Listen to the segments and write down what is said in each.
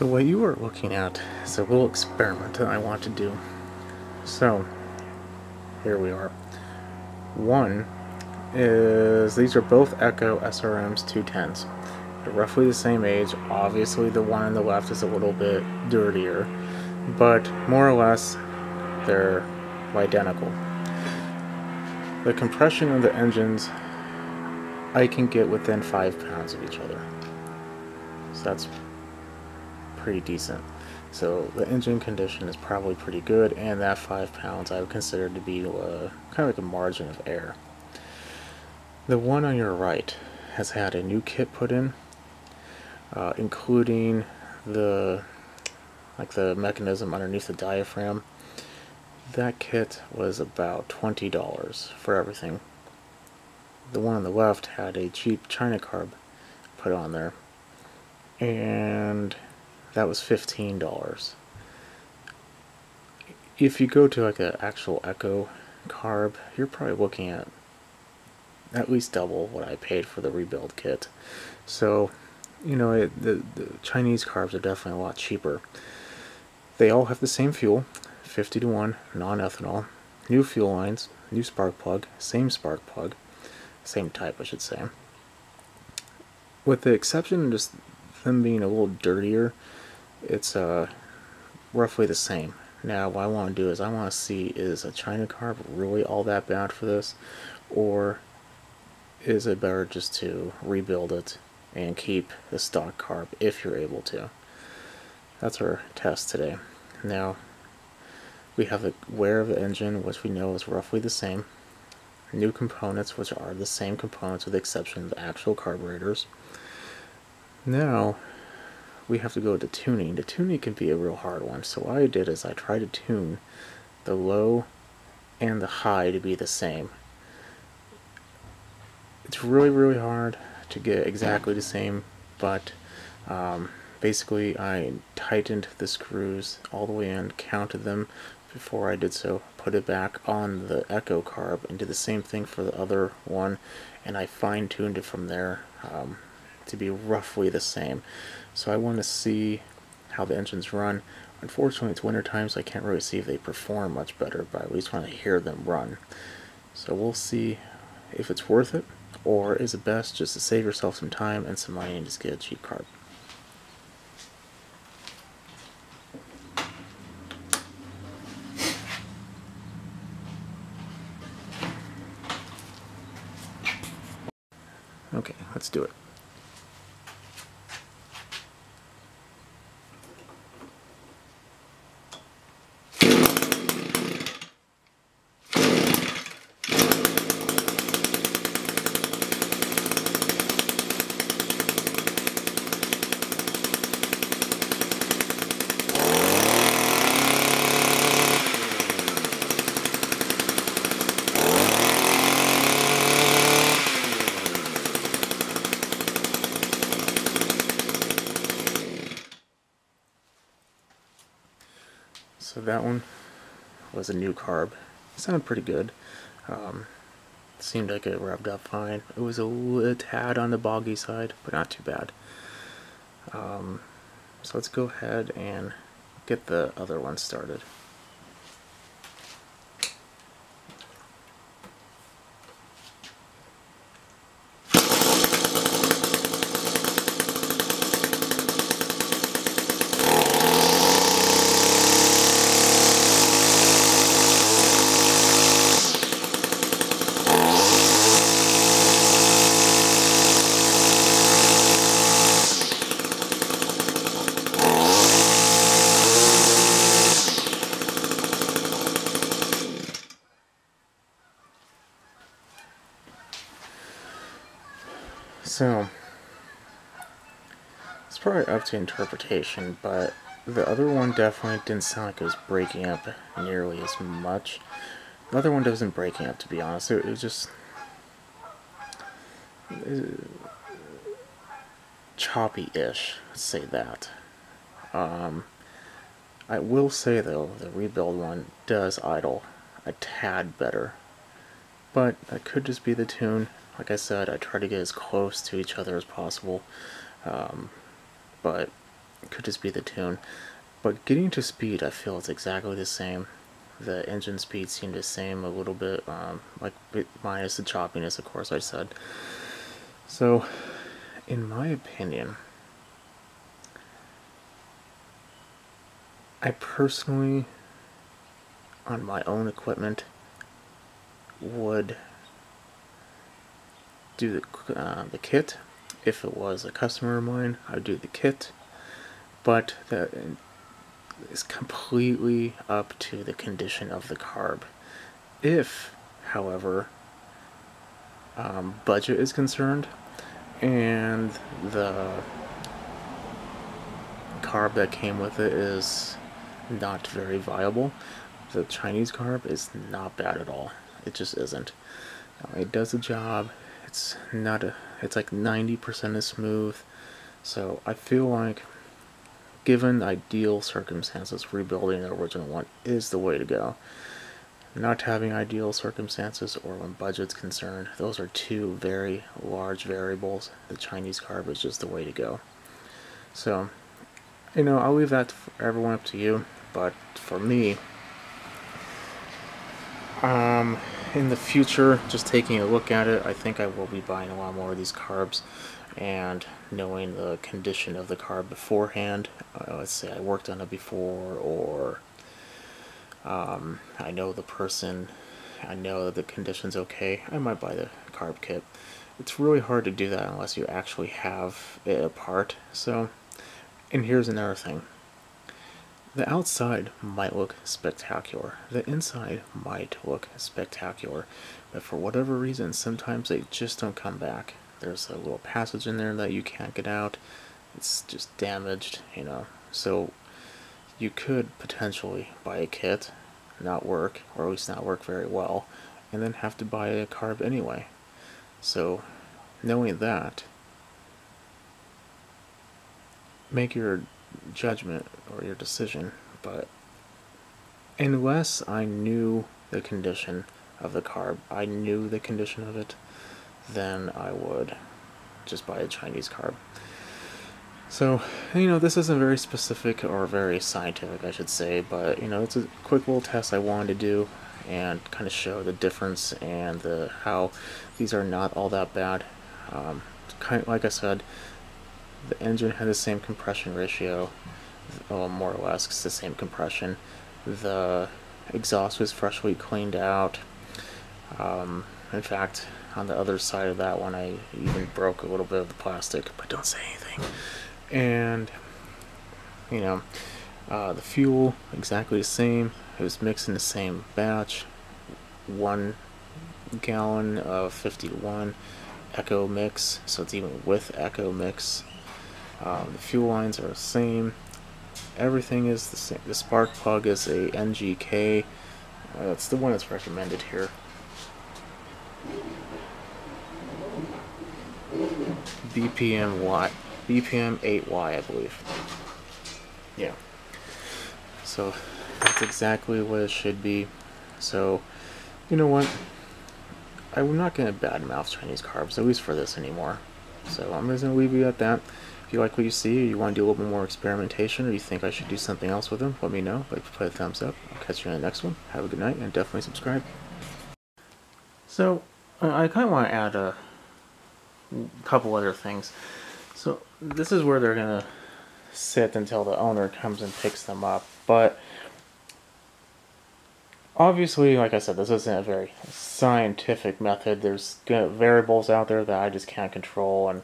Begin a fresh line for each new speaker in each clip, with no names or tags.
So what you are looking at is a little experiment that I want to do. So here we are. One is, these are both Echo SRMs 210s. They're roughly the same age. Obviously the one on the left is a little bit dirtier, but more or less they're identical. The compression of the engines I can get within 5 pounds of each other. So that's pretty decent. So the engine condition is probably pretty good, and that 5 pounds I would consider to be kind of like a margin of error. The one on your right has had a new kit put in, including the mechanism underneath the diaphragm. That kit was about $20 for everything. The one on the left had a cheap China Carb put on there, and that was $15. If you go to like an actual Echo Carb, you're probably looking at least double what I paid for the rebuild kit. So, you know, the Chinese carbs are definitely a lot cheaper. They all have the same fuel, 50-to-1 non-ethanol, new fuel lines, new spark plug, same type I should say. With the exception of just them being a little dirtier, it's roughly the same. Now what I want to do is I want to see, is a China Carb really all that bad for this, or is it better just to rebuild it and keep the stock carb if you're able to? That's our test today. Now we have the wear of the engine, which we know is roughly the same, new components, which are the same components with the exception of the actual carburetors. Now we have to go to tuning. The tuning can be a real hard one, so what I did is I tried to tune the low and the high to be the same. It's really hard to get exactly the same, but basically I tightened the screws all the way in, counted them before I did so, put it back on the Echo Carb, and did the same thing for the other one, and I fine-tuned it from there to be roughly the same. So I want to see how the engines run. Unfortunately it's winter time, so I can't really see if they perform much better, but I at least want to hear them run. So we'll see if it's worth it, or is it best just to save yourself some time and some money and just get a cheap carb. Okay, let's do it. So that one was a new carb. It sounded pretty good. Seemed like it revved up fine. It was a tad on the boggy side, but not too bad. So let's go ahead and get the other one started. So, it's probably up to interpretation, but the other one definitely didn't sound like it was breaking up nearly as much. The other one wasn't breaking up, to be honest. It was just choppy-ish, let's say that. I will say though, the rebuild one does idle a tad better, but that could just be the tune. Like I said, I try to get as close to each other as possible, but It could just be the tune. But getting to speed, I feel it's exactly the same. The engine speed seemed the same a little bit, like minus the choppiness, of course, I said. So, in my opinion, I personally, on my own equipment, would do the kit. If it was a customer of mine, I would do the kit. But that is completely up to the condition of the carb. If, however, budget is concerned and the carb that came with it is not very viable, the Chinese carb is not bad at all. It just isn't. It does the job. It's not a. It's like 90% as smooth. So I feel like, given ideal circumstances, rebuilding the original one is the way to go. Not having ideal circumstances or when budget's concerned, those are two very large variables. The Chinese carb is just the way to go. So, I'll leave that for everyone up to you. But for me, in the future, just taking a look at it, I think I will be buying a lot more of these carbs, and knowing the condition of the carb beforehand. Let's say I worked on it before, or I know the person, I know that the condition's okay, I might buy the carb kit. It's really hard to do that unless you actually have it apart. So, and here's another thing. The outside might look spectacular. The inside might look spectacular. But for whatever reason, sometimes they just don't come back. There's a little passage in there that you can't get out. It's just damaged, So you could potentially buy a kit, not work, or at least not work very well, and then have to buy a carb anyway. So, knowing that, make your judgment or your decision. But unless I knew the condition of the carb, I knew the condition of it, then I would just buy a Chinese carb. So, this isn't very specific or very scientific, I should say, but, it's a quick little test I wanted to do and kind of show the difference and how these are not all that bad. Kind of, like I said, the engine had the same compression ratio, more or less, it's the same compression. The exhaust was freshly cleaned out. In fact, on the other side of that one, I even broke a little bit of the plastic, but don't say anything. And, the fuel, exactly the same. It was mixed in the same batch. 1 gallon of 50-1 Echo mix, so it's even with Echo mix. The fuel lines are the same. Everything is the same. The spark plug is a NGK. That's the one that's recommended here. BPM 8Y, I believe. Yeah. So that's exactly what it should be. So, you know what? I'm not going to badmouth Chinese carbs, at least for this anymore. So I'm just going to leave you at that. If you like what you see, or you want to do a little bit more experimentation, or you think I should do something else with them, let me know. Like, put a thumbs up. I'll catch you in the next one. Have a good night, and definitely subscribe. So, I kind of want to add a couple other things. So, this is where they're going to sit until the owner comes and picks them up. But, obviously, like I said, this isn't a very scientific method. There's variables out there that I just can't control, and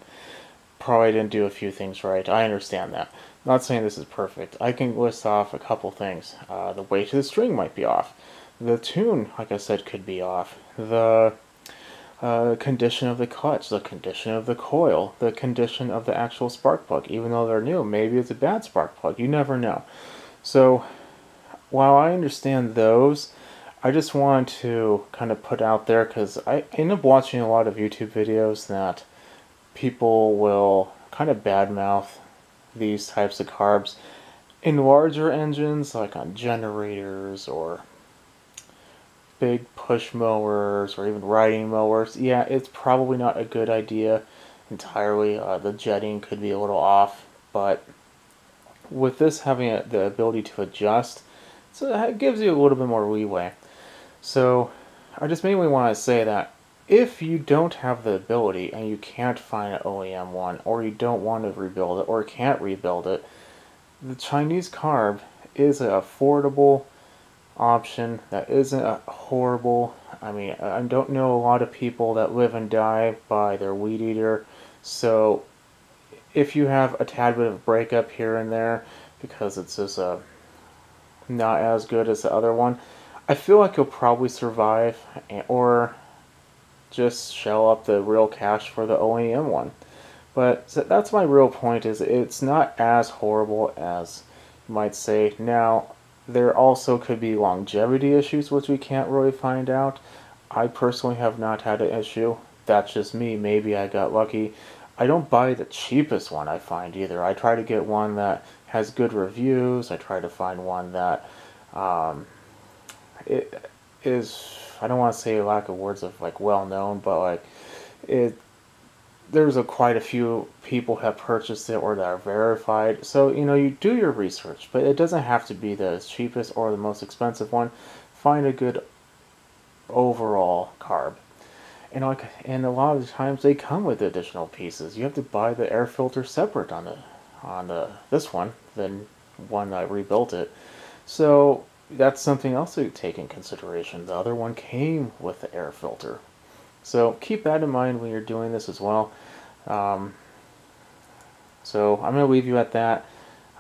probably didn't do a few things right. I understand that. I'm not saying this is perfect. I can list off a couple things. The weight of the string might be off. The tune, like I said, could be off. The condition of the clutch, the condition of the coil, the condition of the actual spark plug. Even though they're new, maybe it's a bad spark plug. You never know. So, while I understand those, I just want to kind of put out there, because I end up watching a lot of YouTube videos that people will kind of badmouth these types of carbs in larger engines, like on generators or big push mowers or even riding mowers. Yeah, it's probably not a good idea entirely. The jetting could be a little off, but with this having the ability to adjust, so it gives you a little bit more leeway. So I just mainly want to say that if you don't have the ability and you can't find an OEM one, or you don't want to rebuild it, or can't rebuild it, the Chinese Carb is an affordable option that isn't horrible. I mean, I don't know a lot of people that live and die by their weed eater, so if you have a tad bit of breakup here and there because it's just not as good as the other one, I feel like you'll probably survive, or just shell up the real cash for the OEM one. But that's my real point, is it's not as horrible as you might say. Now, there also could be longevity issues, which we can't really find out. I personally have not had an issue. That's just me. Maybe I got lucky. I don't buy the cheapest one I find either. I try to get one that has good reviews. I try to find one that um, it is, I don't want to say a lack of words of like well known, but like it there's quite a few people have purchased it or that are verified. So you do your research, but it doesn't have to be the cheapest or the most expensive one. Find a good overall carb. And a lot of the times they come with additional pieces. You have to buy the air filter separate on the this one than one I rebuilt it. So that's something else to take in consideration. The other one came with the air filter. So keep that in mind when you're doing this as well. Um, so I'm going to leave you at that.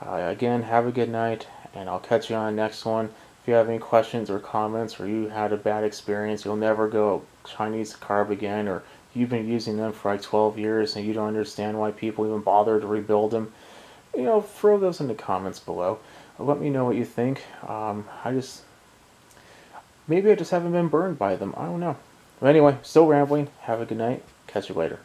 Again, have a good night, and I'll catch you on the next one. If you have any questions or comments, or you had a bad experience, you'll never go Chinese Carb again, or you've been using them for like 12 years and you don't understand why people even bother to rebuild them, throw those in the comments below. Let me know what you think. Maybe I just haven't been burned by them. I don't know. But anyway, still rambling. Have a good night. Catch you later.